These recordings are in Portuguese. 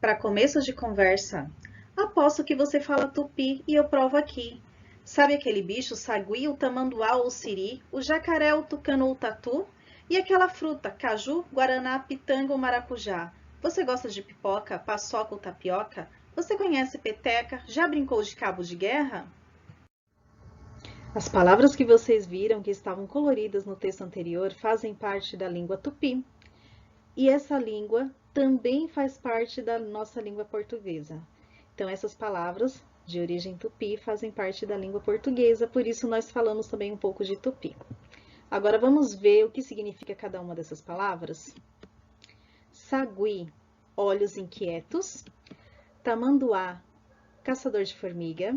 Para começo de conversa, aposto que você fala tupi e eu provo aqui. Sabe aquele bicho, o sagui, o tamanduá ou o siri, o jacaré, o tucano ou o tatu? E aquela fruta, caju, guaraná, pitanga ou maracujá? Você gosta de pipoca, paçoca ou tapioca? Você conhece peteca? Já brincou de cabo de guerra? As palavras que vocês viram que estavam coloridas no texto anterior fazem parte da língua tupi. E essa língua também faz parte da nossa língua portuguesa. Então, essas palavras de origem tupi fazem parte da língua portuguesa, por isso nós falamos também um pouco de tupi. Agora vamos ver o que significa cada uma dessas palavras. Sagui, olhos inquietos. Tamanduá, caçador de formiga.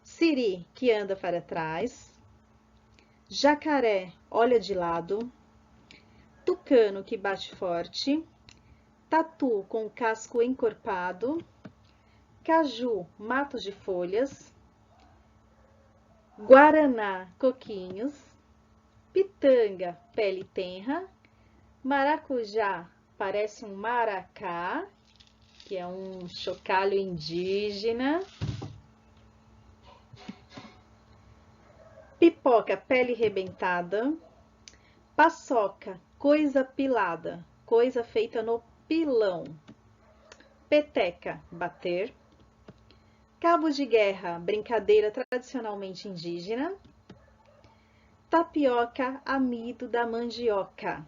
Siri, que anda para trás. Jacaré, olha de lado. Tucano, que bate forte. Tatu, com casco encorpado. Caju, mato de folhas. Guaraná, coquinhos. Pitanga, pele tenra. Maracujá, parece um maracá, que é um chocalho indígena. Pipoca, pele rebentada. Paçoca, coisa pilada, coisa feita no pilão. Peteca, bater. Cabo de guerra, brincadeira tradicionalmente indígena. Tapioca, amido da mandioca.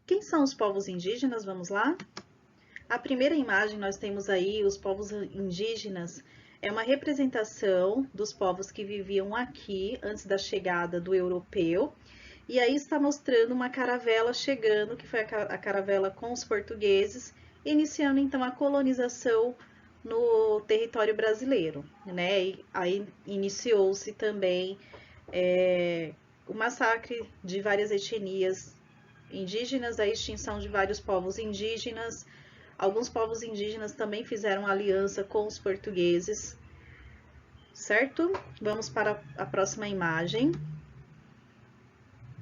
Quem são os povos indígenas? Vamos lá? A primeira imagem nós temos aí os povos indígenas. É uma representação dos povos que viviam aqui antes da chegada do europeu. E aí está mostrando uma caravela chegando, que foi a caravela com os portugueses, iniciando então a colonização no território brasileiro, né? E aí iniciou-se também o massacre de várias etnias indígenas, a extinção de vários povos indígenas. Alguns povos indígenas também fizeram aliança com os portugueses, certo? Vamos para a próxima imagem.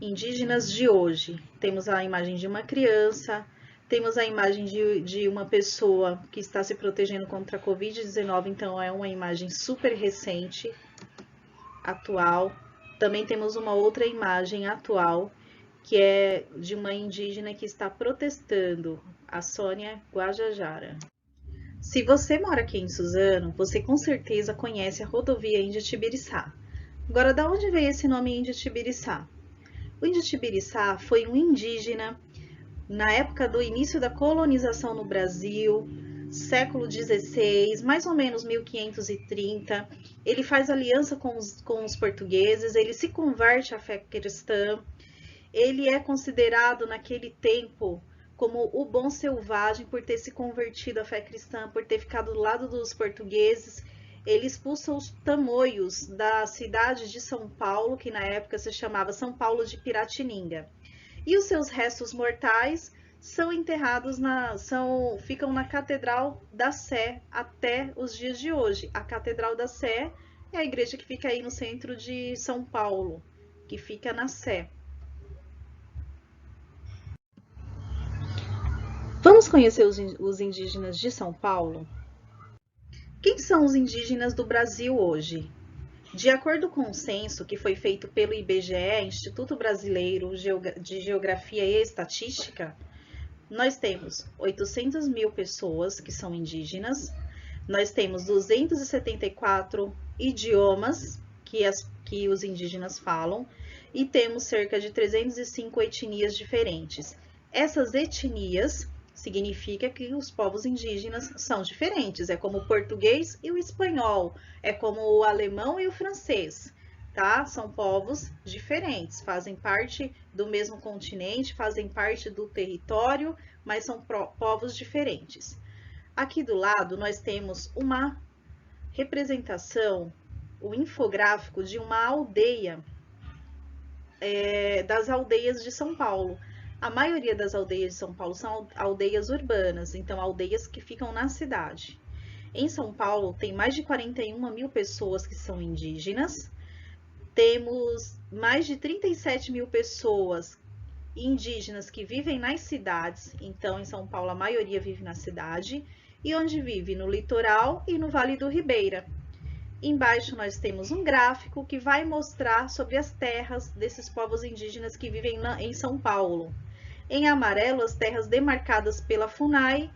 Indígenas de hoje. Temos a imagem de uma criança, temos a imagem de uma pessoa que está se protegendo contra a Covid-19, então é uma imagem super recente, atual. Também temos uma outra imagem atual, que é de uma indígena que está protestando, a Sônia Guajajara. Se você mora aqui em Suzano, você com certeza conhece a rodovia Índia-Tibiriçá. Agora, da onde veio esse nome Índia-Tibiriçá? O Índio-Tibiriçá foi um indígena na época do início da colonização no Brasil, século XVI, mais ou menos 1530. Ele faz aliança com os portugueses, ele se converte à fé cristã. Ele é considerado naquele tempo como o bom selvagem por ter se convertido à fé cristã, por ter ficado do lado dos portugueses. Ele expulsa os tamoios da cidade de São Paulo, que na época se chamava São Paulo de Piratininga. E os seus restos mortais são enterrados ficam na Catedral da Sé até os dias de hoje. A Catedral da Sé é a igreja que fica aí no centro de São Paulo, que fica na Sé. Vamos conhecer os indígenas de São Paulo? Quem são os indígenas do Brasil hoje? De acordo com o censo que foi feito pelo IBGE, Instituto Brasileiro de Geografia e Estatística, nós temos 800 mil pessoas que são indígenas, nós temos 274 idiomas que os indígenas falam e temos cerca de 305 etnias diferentes. Essas etnias significa que os povos indígenas são diferentes, é como o português e o espanhol, é como o alemão e o francês, tá? São povos diferentes, fazem parte do mesmo continente, fazem parte do território, mas são povos diferentes. Aqui do lado nós temos uma representação, o infográfico de uma aldeia, das aldeias de São Paulo. A maioria das aldeias de São Paulo são aldeias urbanas, então aldeias que ficam na cidade. Em São Paulo tem mais de 41 mil pessoas que são indígenas, temos mais de 37 mil pessoas indígenas que vivem nas cidades, então em São Paulo a maioria vive na cidade, e onde vive no litoral e no Vale do Ribeira. Embaixo nós temos um gráfico que vai mostrar sobre as terras desses povos indígenas que vivem em São Paulo. Em amarelo, as terras demarcadas pela FUNAI,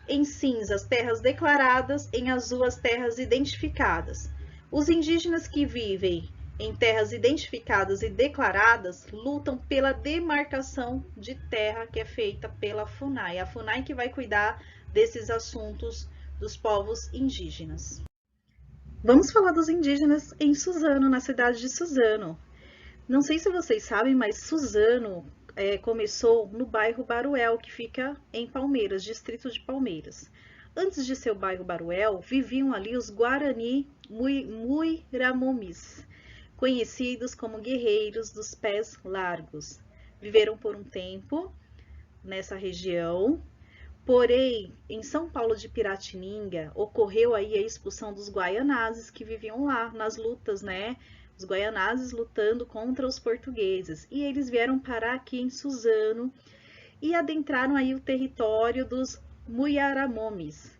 em cinza, as terras declaradas, em azul, as terras identificadas. Os indígenas que vivem em terras identificadas e declaradas lutam pela demarcação de terra que é feita pela FUNAI. A FUNAI que vai cuidar desses assuntos dos povos indígenas. Vamos falar dos indígenas em Suzano, na cidade de Suzano. Não sei se vocês sabem, mas Suzano começou no bairro Baruel, que fica em Palmeiras, distrito de Palmeiras. Antes de ser o bairro Baruel, viviam ali os Guarani Muiramomis, conhecidos como guerreiros dos pés largos. Viveram por um tempo nessa região, porém, em São Paulo de Piratininga, ocorreu aí a expulsão dos guaianazes que viviam lá nas lutas, né? Os guaianazes lutando contra os portugueses. E eles vieram parar aqui em Suzano e adentraram aí o território dos Muiramomis.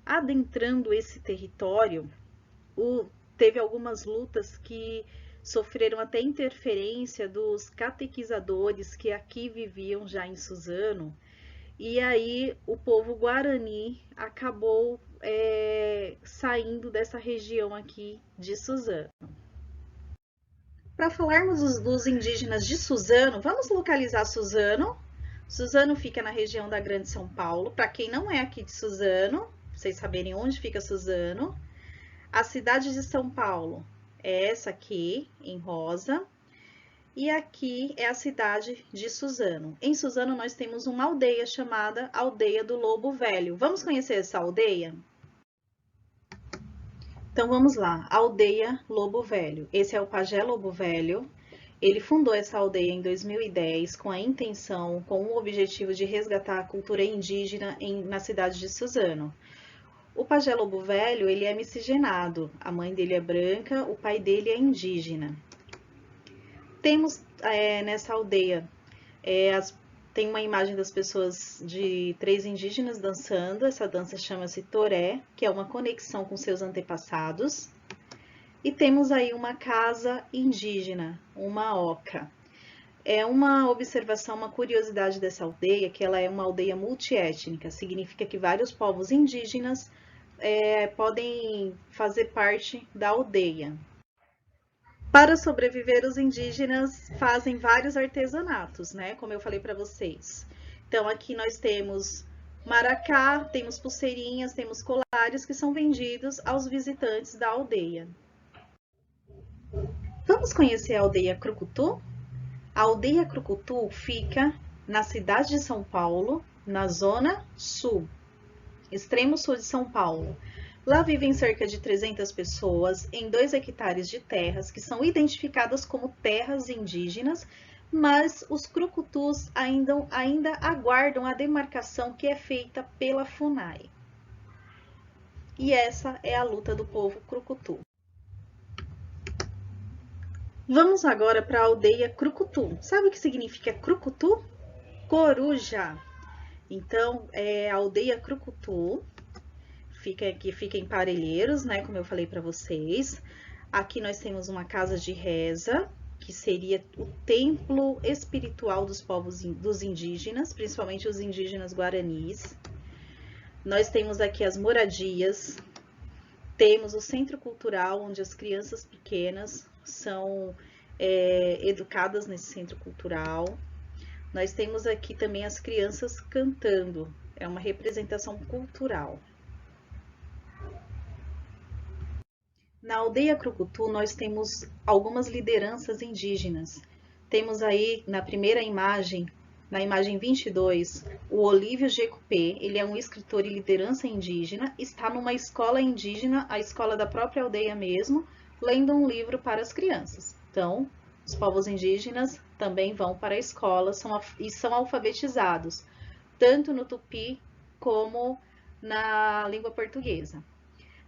Adentrando esse território, teve algumas lutas que sofreram até interferência dos catequizadores que aqui viviam já em Suzano. E aí o povo Guarani acabou saindo dessa região aqui de Suzano. Para falarmos dos indígenas de Suzano, vamos localizar Suzano. Suzano fica na região da Grande São Paulo. Para quem não é aqui de Suzano, vocês saberem onde fica Suzano. A cidade de São Paulo é essa aqui, em rosa. E aqui é a cidade de Suzano. Em Suzano nós temos uma aldeia chamada Aldeia do Lobo Velho. Vamos conhecer essa aldeia? Então vamos lá, Aldeia Lobo Velho. Esse é o Pajé Lobo Velho. Ele fundou essa aldeia em 2010 com a intenção, com o objetivo de resgatar a cultura indígena na cidade de Suzano. O Pajé Lobo Velho, ele é miscigenado. A mãe dele é branca, o pai dele é indígena. Temos nessa aldeia, tem uma imagem das pessoas de 3 indígenas dançando. Essa dança chama-se Toré, que é uma conexão com seus antepassados. E temos aí uma casa indígena, uma oca. É uma observação, uma curiosidade dessa aldeia, que ela é uma aldeia multiétnica. Significa que vários povos indígenas podem fazer parte da aldeia. Para sobreviver, os indígenas fazem vários artesanatos, né? Como eu falei para vocês. Então, aqui nós temos maracá, temos pulseirinhas, temos colares que são vendidos aos visitantes da aldeia. Vamos conhecer a aldeia Crucutu? A aldeia Crucutu fica na cidade de São Paulo, na zona sul, extremo sul de São Paulo. Lá vivem cerca de 300 pessoas em 2 hectares de terras que são identificadas como terras indígenas, mas os crucutus ainda aguardam a demarcação que é feita pela FUNAI. E essa é a luta do povo crucutu. Vamos agora para a aldeia Crucutu. Sabe o que significa Crucutu? Coruja. Então, a aldeia Crucutu fica em Parelheiros, né? Como eu falei para vocês. Aqui nós temos uma casa de reza, que seria o templo espiritual dos povos dos indígenas, principalmente os indígenas guaranis. Nós temos aqui as moradias, temos o centro cultural, onde as crianças pequenas são educadas nesse centro cultural. Nós temos aqui também as crianças cantando, é uma representação cultural. Na aldeia Crucutu, nós temos algumas lideranças indígenas. Temos aí, na primeira imagem, na imagem 22, o Olívio Jecupé. Ele é um escritor e liderança indígena, está numa escola indígena, a escola da própria aldeia mesmo, lendo um livro para as crianças. Então, os povos indígenas também vão para a escola e são alfabetizados, tanto no tupi como na língua portuguesa.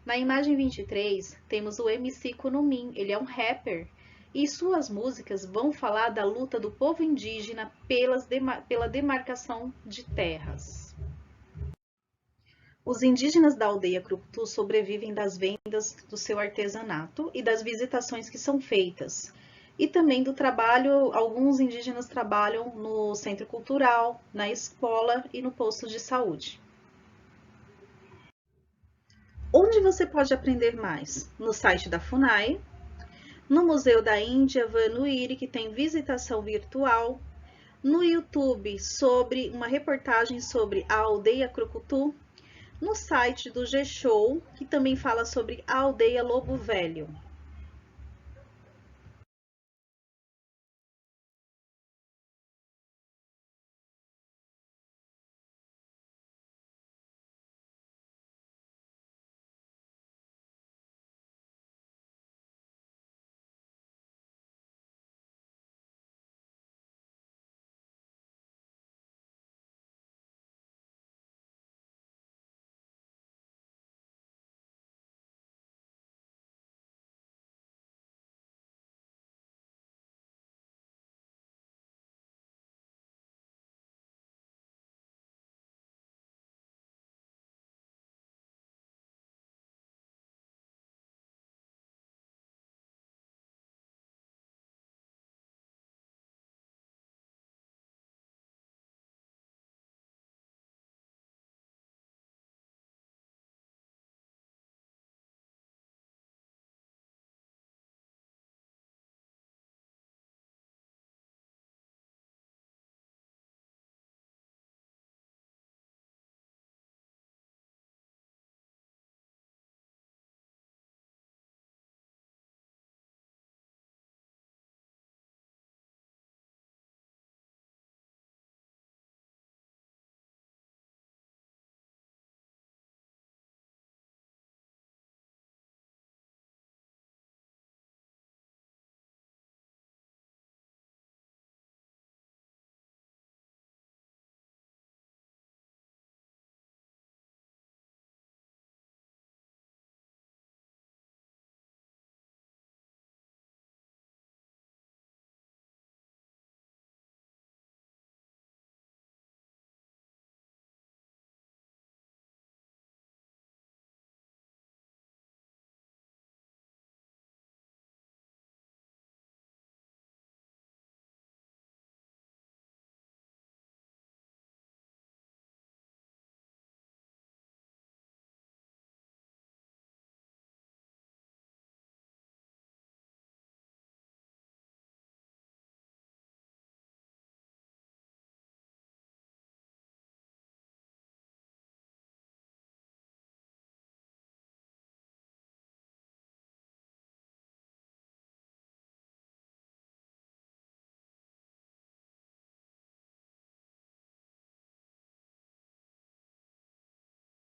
Na imagem 23, temos o MC Kunumin, ele é um rapper e suas músicas vão falar da luta do povo indígena pela demarcação de terras. Os indígenas da aldeia Crucutu sobrevivem das vendas do seu artesanato e das visitações que são feitas. E também do trabalho, alguns indígenas trabalham no centro cultural, na escola e no posto de saúde. Onde você pode aprender mais? No site da FUNAI, no Museu da Índia Vanuiri, que tem visitação virtual, no YouTube sobre uma reportagem sobre a aldeia Crucutu, no site do G-Show, que também fala sobre a aldeia Lobo Velho.